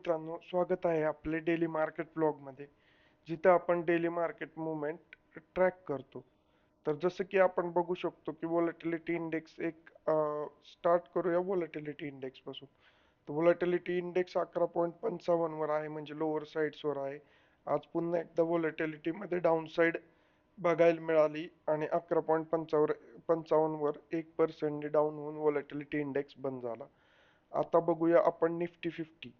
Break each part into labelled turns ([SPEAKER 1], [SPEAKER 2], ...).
[SPEAKER 1] मित्रांनो, स्वागत आहे आपले डेली मार्केट ब्लॉगमध्ये, जिथं आपण डेली मार्केट मुवमेंट ट्रॅक करतो. तर जसं की आपण बघू शकतो की व्हॉलॅटिलिटी इंडेक्स स्टार्ट करूया व्हॉलॅटिलिटी इंडेक्सपासून. तर व्हॉलॅटिलिटी इंडेक्स 11.55 वर आहे, म्हणजे लोअर साईड्सवर आहे. आज पुन्हा एकदा व्हॉलॅटिलिटीमध्ये डाऊन साईड बघायला मिळाली आणि 11.55 वर 1% डाऊन होऊन व्हॉलॅटिलिटी इंडेक्स बंद झाला. आता बघूया आपण निफ्टी फिफ्टी.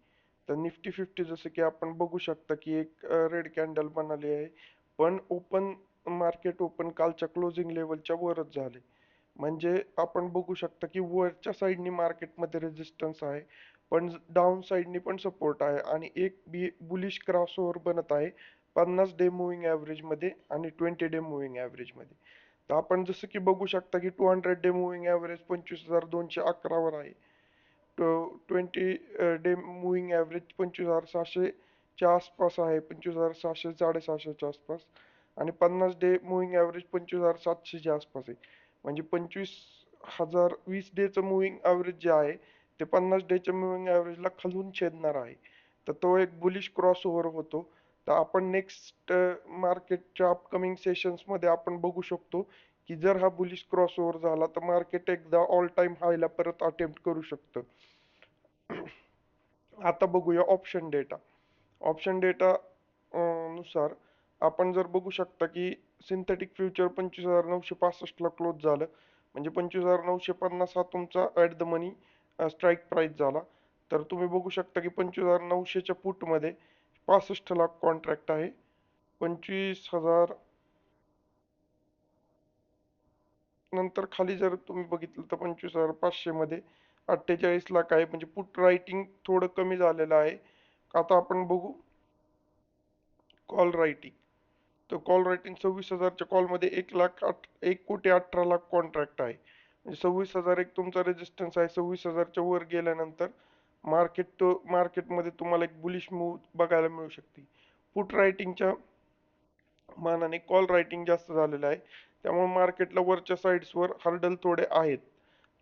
[SPEAKER 1] तर निफ्टी फिफ्टी जसं की आपण बघू शकता की एक रेड कॅन्डल बनली आहे, पण मार्केट ओपन कालच्या क्लोजिंग लेवलच्या वरच झाले. म्हणजे आपण बघू शकता की वरच्या साईडनी मार्केटमध्ये रेजिस्टन्स आहे, पण डाऊन साईडनी पण सपोर्ट आहे आणि एक बुलिश क्रॉसओव्हर बनत आहे 50 डे मुव्हिंग ॲव्हरेज मध्ये आणि 20 डे मुव्हिंग ॲव्हरेज मध्ये. तर आपण जसं की बघू शकता की 200 डे मुव्हिंग ॲव्हरेज 25,211 वर आहे. 20 डे मुव्हिंग ॲव्हरेज 25,600च्या आसपास आहे, 25,600 साडेसहाशेच्या आसपास. आणि 50 डे मुव्हिंग ॲव्हरेज 25,700च्या आसपास आहे. म्हणजे 20 डेचं मुव्हिंग ॲव्हरेज जे आहे ते 50 डेच्या मुव्हिंग ॲव्हरेजला खालून छेदणार आहे. तर तो एक बुलिश क्रॉस ओव्हर होतो. तर आपण नेक्स्ट मार्केटच्या अपकमिंग सेशन्समध्ये आपण बघू शकतो की जर हा बुलिश क्रॉस ओव्हर झाला तर मार्केट एकदा ऑल टाइम हायला परत अटेम्प्ट करू शकतं. आता बघूया ऑप्शन डेटा. ऑप्शन डेटा नुसार आपण जर बघू शकता की सिंथेटिक फ्युचर 25,965ला क्लोज झालं, म्हणजे 25,950 हा तुमचा at the money strike price झाला. तर तुम्ही बघू शकता की 25,900च्या पुटमध्ये 65 लाख कॉन्ट्रॅक्ट आहे. 25,000 नंतर खाली जर तुम्ही बघितलं तर 25,500 मध्ये 48 लाख आहे, म्हणजे पुट रायटिंग थोडं कमी झालेलं आहे. आता आपण बघू कॉल रायटिंग. तर कॉल रायटिंग 26,000च्या कॉलमध्ये 1,18,00,000 कॉन्ट्रॅक्ट आहे. म्हणजे 26,000 एक तुमचा रेजिस्टन्स आहे. 26,000च्या वर गेल्यानंतर मार्केटमध्ये तुम्हाला एक बुलिश मूव्ह बघायला मिळू शकते. पुट रायटिंगच्या मानाने कॉल रायटिंग जास्त झालेलं आहे, त्यामुळे मार्केटला वरच्या साईड्सवर हर्डल थोडे आहेत.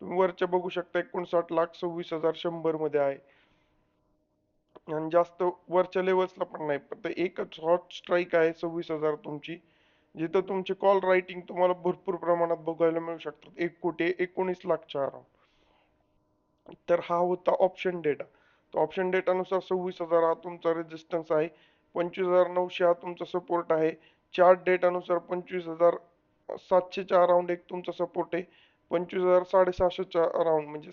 [SPEAKER 1] तुम्ही वरच्या बघू शकता 59,00,000 26,100 मध्ये आहे आणि जास्त वरच्या लेवल्सला पण नाही. फक्त एकच हॉट स्ट्राईक आहे 26,000 तुमची, जिथं तुमची कॉल रायटिंग तुम्हाला भरपूर प्रमाणात बघायला मिळू शकतात, 1,19,00,000च्या अराउंड. तर हा होता ऑप्शन डेटा. तर ऑप्शन डेटानुसार 26,000 हा तुमचा रेजिस्टन्स आहे, 25,900 हा तुमचा सपोर्ट आहे. चार्ट डेटानुसार 25,700च्या अराउंड एक तुमचा सपोर्ट आहे. 25,650च्या अराउंड, म्हणजे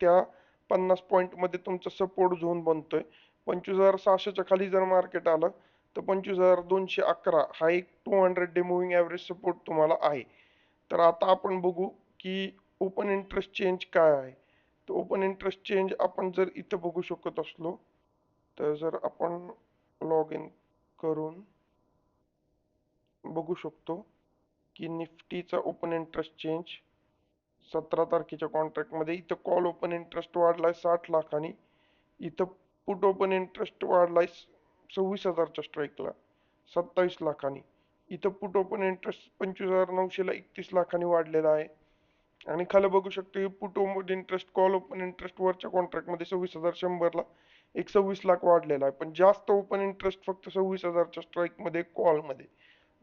[SPEAKER 1] त्या 50 पॉईंटमध्ये तुमचा सपोर्ट झोन बनतोय. 25,600च्या खाली जर मार्केट आलं तर 25,211 हा एक 200 डे मुव्हिंग ॲव्हरेज सपोर्ट तुम्हाला आहे. तर आता आपण बघू की ओपन इंटरेस्ट चेंज काय आहे. तर ओपन इंटरेस्ट चेंज आपण जर इथं बघू शकत असलो, तर जर आपण लॉग इन करून बघू शकतो की निफ्टीचा ओपन इंटरेस्ट चेंज 17 तारखेच्या कॉन्ट्रॅक्टमध्ये इथं कॉल ओपन इंटरेस्ट वाढलाय 60 लाखांनी. इथं पुट ओपन इंटरेस्ट वाढलाय 26,000च्या स्ट्राईकला 27 लाखांनी. इथं पुट ओपन इंटरेस्ट 25,900ला 31 लाखांनी वाढलेला आहे. आणि खाली बघू शकतो की put open interest call open interest वरच्या कॉन्ट्रॅक्टमध्ये 26,100ला 26 लाख वाढलेला आहे. पण जास्त ओपन इंटरेस्ट फक्त 26,000च्या स्ट्राईकमध्ये कॉलमध्ये,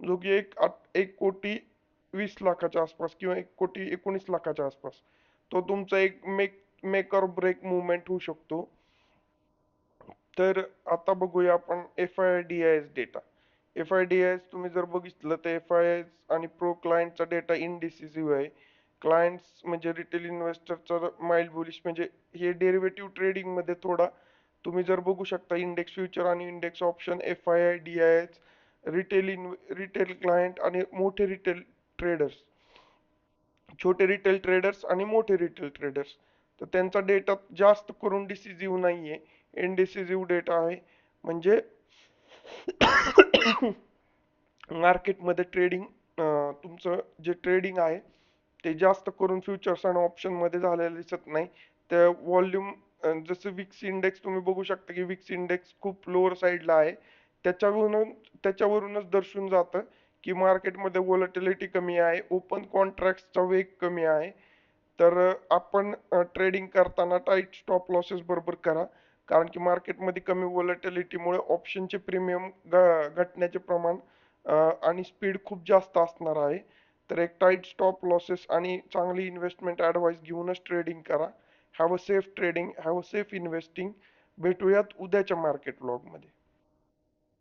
[SPEAKER 1] जो की 1,20,00,000च्या आसपास किंवा 1,19,00,000च्या आसपास तो तुमचा एक मेक और ब्रेक मुवमेंट होऊ शकतो. तर आता बघूया आपण FIDIS डेटा. FIDIS तुम्ही जर बघितलं तर FIS आणि प्रो क्लायंटचा डेटा इनडिसिसिव्ह आहे. क्लायंट्स म्हणजे रिटेल इन्व्हेस्टरचा माइल्ड बुलिश, म्हणजे हे डेरिव्हेटिव्ह ट्रेडिंग मध्ये थोडा तुम्ही जर बघू शकता इंडेक्स फ्युचर आणि index option FIDIS retail client आणि मोठे रिटेल ट्रेडर्स, छोटे रिटेल ट्रेडर्स आणि मोठे रिटेल ट्रेडर्स, तर त्यांचा डेटा जास्त करून डिसिसिव्ह नाहीये, इनडिसिसिव्ह डेटा आहे. म्हणजे मार्केटमध्ये तुमचं जे ट्रेडिंग आहे ते जास्त करून फ्युचर्स आणि ऑप्शन मध्ये झालेलं दिसत नाही. त्या व्हॉल्यूम जसं विक्स इंडेक्स तुम्ही बघू शकता की विक्स इंडेक्स खूप लोअर साईडला आहे. त्याच्यावरूनच दर्शून जातं की मार्केटमध्ये व्हॉलॅटिलिटी कमी आहे, ओपन कॉन्ट्रॅक्टचा वेग कमी आहे. तर आपण ट्रेडिंग करताना टाईट स्टॉप लॉसेस बरोबर करा, कारण की मार्केटमध्ये कमी व्होलॅटिलिटीमुळे ऑप्शनचे प्रीमियम घटण्याचे प्रमाण आणि स्पीड खूप जास्त असणार आहे. तर एक टाईट स्टॉप लॉसेस आणि चांगली इन्व्हेस्टमेंट ॲडवाइस घेऊनच ट्रेडिंग करा. Have a safe trading, have a safe investing. भेटूयात उद्याच्या मार्केट व्लॉगमध्ये.